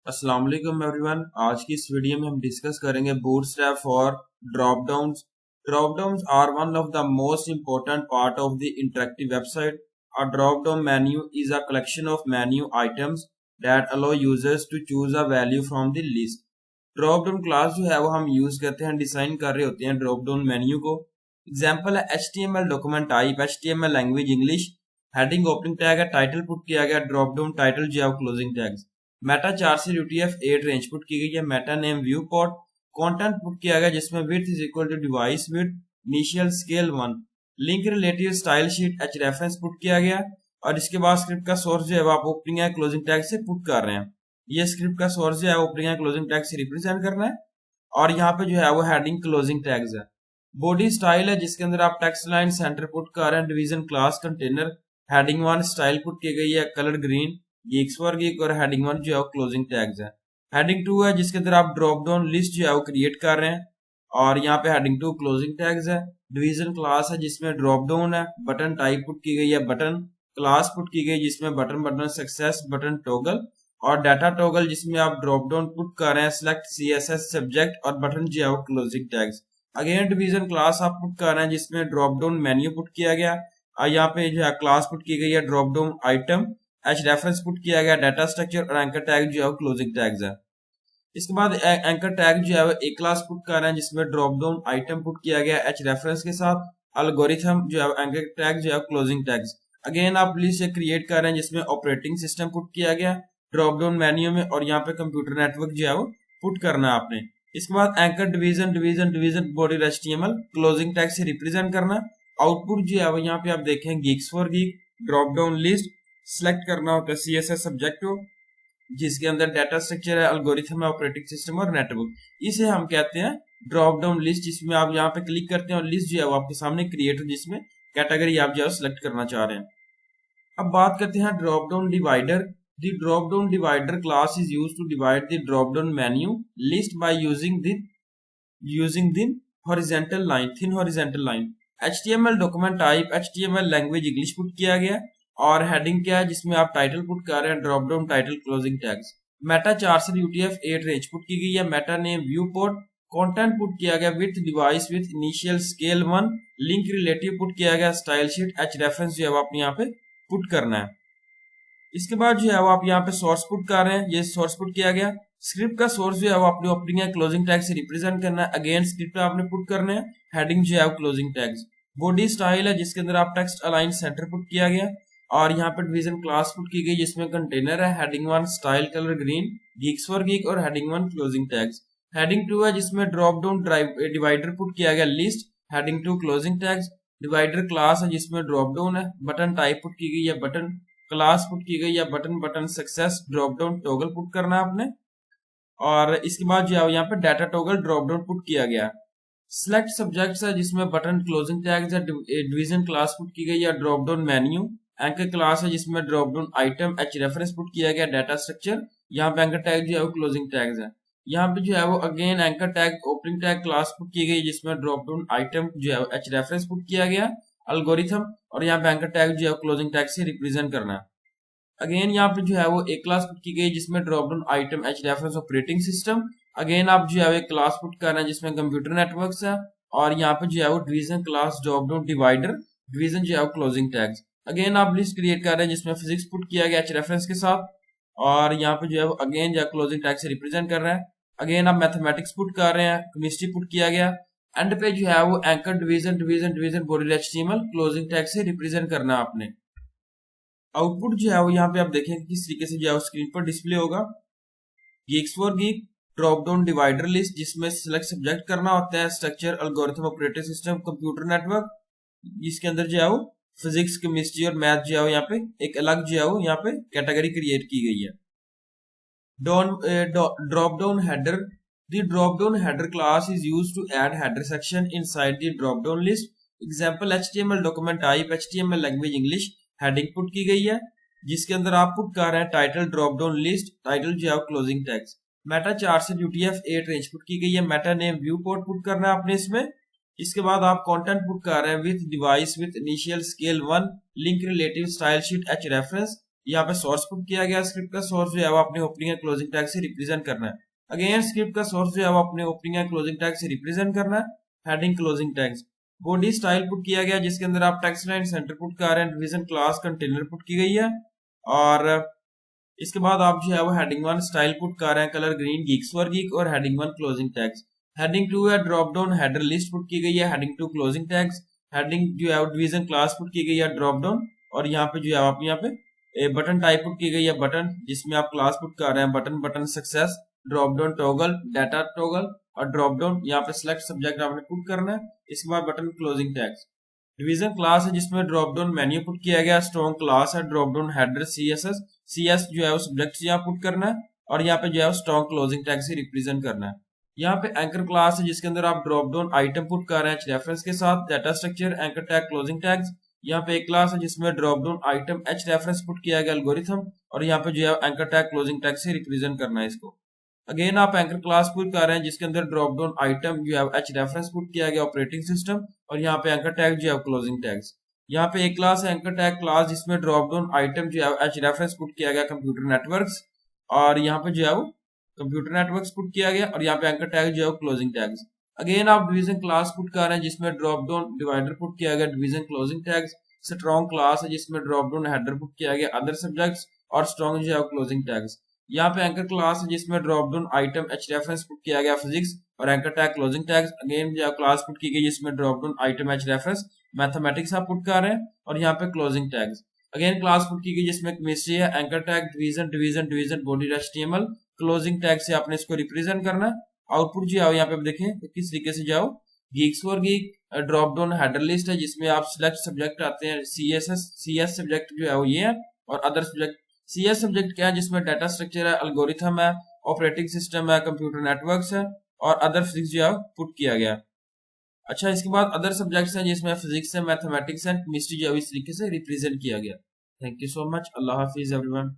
अस्सलाम वालेकुम एवरीवन। आज की इस वीडियो में हम डिस्कस करेंगे Bootstrap for drop downs. Drop downs are one of the most important part of the interactive website. A drop down menu is a collection of menu items that allow users to choose a value from the list। Drop down class जो है वो हम use करते हैं, design कर रहे होते हैं ड्रॉप डाउन मेन्यू को। एग्जांपल है HTML document type, HTML language English, heading opening tag है, टाइटल पुट किया गया, ड्रॉप डाउन टाइटल जो है क्लोजिंग टैग्स। मेटा 4 से UTF-8 रेंज पुट की गई है। Meta name view port, content put किया गया जिसमें width is equal to device width, initial scale 1, link relative style sheet H reference put किया गया। और इसके बाद स्क्रिप्ट का सोर्स जो है वो आप ओपनिंग है क्लोजिंग टैग से पुट कर रहे हैं। ये स्क्रिप्ट का सोर्स जो है ओपनिंग है क्लोजिंग टैग से रिप्रेजेंट करना है। और यहाँ पे जो है वो हेडिंग क्लोजिंग टैग्स है। बॉडी स्टाइल है जिसके अंदर आप टेक्स्ट लाइन सेंटर पुट कर रहे हैं। Division class container, heading 1 style put की गई है colour green, geeks for geek, और हेडिंग 1 जो है क्लोजिंग टैग्स है। हेडिंग 2 है जिसके अंदर आप ड्रॉप डाउन लिस्ट जो है वो क्रिएट कर रहे हैं और यहाँ पे हेडिंग 2 क्लोजिंग टैग्स है। डिवीजन क्लास है जिसमें ड्रॉप डाउन है। बटन टाइप पुट की गई है बटन, क्लास पुट की गई जिसमें बटन सक्सेस बटन टॉगल, और डाटा टॉगल जिसमें आप ड्रॉप डाउन पुट कर रहे हैं सिलेक्ट CSS सब्जेक्ट, और बटन जो है वो closing tags. Again division class आप पुट कर रहे हैं जिसमें ड्रॉप डाउन मेन्यू पुट किया गया और यहाँ पे जो है क्लास पुट की गई है drop down item, H reference put किया गया, डाटा स्ट्रक्चर और एंकर टैग जो है क्लोजिंग टैग्स है। इसके बाद एंकर टैग जो है वो एक क्लास पुट कर रहे हैं जिसमें ड्रॉप डाउन आइटम पुट किया गया एच रेफरेंस के साथ, एल्गोरिथम जो है एंकर टैग जो है क्लोजिंग टैग्स। अगेन आप लिस्ट से क्रिएट कर रहे हैं जिसमें ऑपरेटिंग सिस्टम पुट किया गया ड्रॉप डाउन मेन्यू में, और यहाँ पे कंप्यूटर नेटवर्क जो है वो पुट करना है आपने। इसके बाद anchor division division division body HTML closing tag से रिप्रेजेंट करना। आउटपुट जो है वो यहाँ पे आप देखें geeks for geek, drop down list select करना होता है CSS सब्जेक्ट को जिसके अंदर डाटा स्ट्रक्चर है, एल्गोरिथम है, ऑपरेटिंग सिस्टम और नेटवर्क। इसे हम कहते हैं ड्रॉप डाउन लिस्ट, जिसमें आप यहाँ पे क्लिक करते हैं और लिस्ट जो है वो आपके सामने क्रिएट हो जिसमें कैटेगरी आप जो है सिलेक्ट करना चाह रहे हैं। अब बात करते हैं drop down divider. The drop down divider class is used to divide the drop down menu list by using the horizontal line, thin horizontal line. HTML document type, HTML language English put किया गया और heading क्या है जिसमें आप title put कर रहे हैं drop down title closing tags. Meta 4 से UTF-8 रेंज पुट की गई है। Meta name view port, content put किया गया with device with initial scale 1, link relative put किया गया, स्टाइल शीट एच रेफरेंस जो है आपने यहाँ पे पुट करना है। इसके बाद जो है वो आप यहाँ पे सोर्स पुट कर रहे हैं, ये सोर्स पुट किया गया। स्क्रिप्ट का सोर्स जो है वो अपनी ओपनिंग है क्लोजिंग टैग से रिप्रेजेंट करना है। अगेन स्क्रिप्ट आपने पुट करने हैं, हेडिंग जो है क्लोजिंग टैग्स। बॉडी स्टाइल है जिसके अंदर आप टेक्स्ट अलाइन सेंटर पुट किया गया और यहाँ पे डिवीजन क्लास पुट की गई जिसमें कंटेनर है, heading 1 style colour green, geeks for geek, और हेडिंग 1 क्लोजिंग टैग्स। हेडिंग 2 है जिसमें ड्रॉप डाउन डिवाइडर पुट किया गया list, heading 2 closing tags. Divider class है जिसमें ड्रॉप डाउन है, बटन टाइप पुट की गई है बटन, क्लास पुट की गई है button success, drop down toggle put करना है आपने। और इसके बाद जो है यहाँ पे data toggle drop down put किया गया। सिलेक्ट सब्जेक्ट्स है जिसमें बटन क्लोजिंग टैग्स है, डिवीजन क्लास पुट की गई है, drop down menu. Anchor class है जिसमें drop down item H reference put किया गया, डाटा स्ट्रक्चर। यहाँ पे एंकर टैग जो है वो क्लोजिंग टैग्स है। यहाँ पे जो है वो again anchor tag opening tag class put की गई जिसमें ड्रॉप डाउन आइटम जो है एच रेफरेंस पुट किया गया, एल्गोरिथम, और यहाँ पे एंकर टैग जो है क्लोजिंग टैग से रिप्रेजेंट करना है। अगेन यहाँ पे जो है वो एक क्लास पुट की गई जिसमें drop down item H reference operating system. Again आप जो है एक क्लास पुट कर रहे हैं जिसमें कंप्यूटर नेटवर्क्स है, और यहाँ पे जो है वो division class drop down divider, division जो है वो क्लोजिंग टैग्स। अगेन आप लिस्ट क्रिएट कर रहे हैं जिसमें फिजिक्स पुट किया गया एच रेफरेंस के साथ, और यहाँ पे जो है वो अगेन जो है क्लोजिंग टैग से रिप्रेजेंट कर रहा है। अगेन आप मैथमेटिक्स पुट कर रहे हैं, केमिस्ट्री पुट किया गया। एंड पे जो है वो anchor division division division body HTML closing tag से रिप्रेजेंट करना है आपने। आउटपुट जो है वो यहाँ पे आप देखें किस तरीके से जो है स्क्रीन पर डिस्प्ले होगा। geeks for geek, drop down divider list जिसमें सिलेक्ट सब्जेक्ट करना होता है, structure, algorithm, operating system, computer network, जिसके अंदर जो है वो फिजिक्स, केमिस्ट्री और मैथ जो है वो यहाँ पे एक अलग जो है वो यहाँ पे कैटेगरी क्रिएट की गई है। Drop down header, the drop down header class is used to add header section inside the drop down list. Example HTML document type, HTML language English, heading put की गई है जिसके अंदर आप पुट कर रहे हैं title drop down list, title जो है क्लोजिंग टैग्स। मेटा 4 से UTF-8 रेंज पुट की गई है। Meta name view port put करना है आपने इसमें। इसके बाद आप कंटेंट पुट कर रहे हैं with device with initial scale 1, link relative style sheet H reference, यहाँ पे सोर्स पुट किया गया, स्क्रिप्ट का सोर्स जो है वो अपने ओपनिंग एंड क्लोजिंग टैग से रिप्रेजेंट करना है। अगेन स्क्रिप्ट का सोर्स जो है वो अपने ओपनिंग एंड क्लोजिंग टैग से रिप्रेजेंट करना है। Heading closing tags, body style put किया गया जिसके अंदर आप टेक्स्ट लाइन सेंटर पुट कर रहे हैं, डिवीजन क्लास कंटेनर पुट की गई है। और इसके बाद आप जो है वो हेडिंग 1 स्टाइल पुट कर रहे हैं, colour green Geeks for geek, और हेडिंग 1 क्लोजिंग टैग्स। हेडिंग 2 है drop down header list put की गई है, हेडिंग 2 क्लोजिंग टैग्स। हेडिंग जो है डिवीजन क्लास पुट की गई है ड्रॉप डाउन, और यहाँ पे जो है आप यहाँ पे बटन टाइप पुट की गई है बटन, जिसमें आप क्लास पुट कर रहे हैं button, button success, drop down toggle, data toggle, और ड्रॉप डाउन यहाँ पे सिलेक्ट सब्जेक्ट आपने पुट करना है। इसके बाद button closing tags. Division class है जिसमें ड्रॉप डाउन मेन्यू पुट किया गया, स्ट्रॉन्ग क्लास है, drop down header CSS, CS जो है वो सब्जेक्ट यहाँ पुट करना है, और यहाँ पे जो है स्ट्रॉन्ग क्लोजिंग टैग से रिप्रेजेंट करना है। यहाँ पे एंकर क्लास है जिसके अंदर आप ड्रॉप डाउन आइटम पुट कर रहे हैं रेफरेंस के साथ, data structure, anchor tag, closing tags. यहाँ पे एक क्लास है जिसमें drop down item H reference put किया गया एल्गोरिथम, और यहाँ पे जो है एंकर टैग क्लोजिंग टैग से रिप्रेजेंट करना है इसको। अगेन आप एंकर क्लास पुट कर रहे हैं जिसके अंदर ड्रॉप डाउन आइटम जो है एच रेफरेंस पुट किया गया ऑपरेटिंग सिस्टम, और यहाँ पे एंकर टैग जो है क्लोजिंग टैग्स। यहाँ पे एक क्लास है एंकर टैग क्लास जिसमें ड्रॉप डाउन आइटम जो है एच रेफरेंस पुट किया गया कंप्यूटर नेटवर्क्स, और यहाँ पे जो है वो कंप्यूटर नेटवर्क्स पुट किया गया, और यहाँ पे एंकर टैग जो है क्लोजिंग टैग्स। अगेन आप डिवीजन क्लास पुट कर रहे हैं जिसमें ड्रॉप डाउन डिवाइडर पुट किया गया, division closing tags. Strong class है जिसमें ड्रॉप डाउन हेडर पुट किया गया, अदर सब्जेक्ट्स, और स्ट्रॉन्ग जो है क्लोजिंग टैग्स। यहाँ पे एंकर क्लास है जिसमें drop down item H reference put किया गया फिजिक्स, और anchor tag closing tags. Again जो क्लास पुट की गई जिसमें drop down item H reference mathematics आप पुट कर रहे हैं, और यहाँ पे closing tags. Again class put की गई जिसमें केमिस्ट्री है, anchor tag division division division body HTML, closing tag से आपने इसको रिप्रेजेंट करना है। आउटपुट जो है यहाँ पे देखें तो किस तरीके से जाओ, Geeks for geek drop down header list है जिसमें आप सिलेक्ट सब्जेक्ट आते हैं, सीएस सब्जेक्ट जो है वो ये है, और अदर सब्जेक्ट। सीएस सब्जेक्ट क्या है जिसमें डाटा स्ट्रक्चर है, एल्गोरिथम है, ऑपरेटिंग सिस्टम है, कंप्यूटर नेटवर्क्स है, और अदर फिजिक्स जो है पुट किया गया। अच्छा, इसके बाद अदर सब्जेक्ट्स हैं जिसमें फिजिक्स है, मैथमेटिक्स है, केमिस्ट्री जो है इस तरीके से रिप्रेजेंट किया गया। Thank you so much, Allah Hafiz everyone.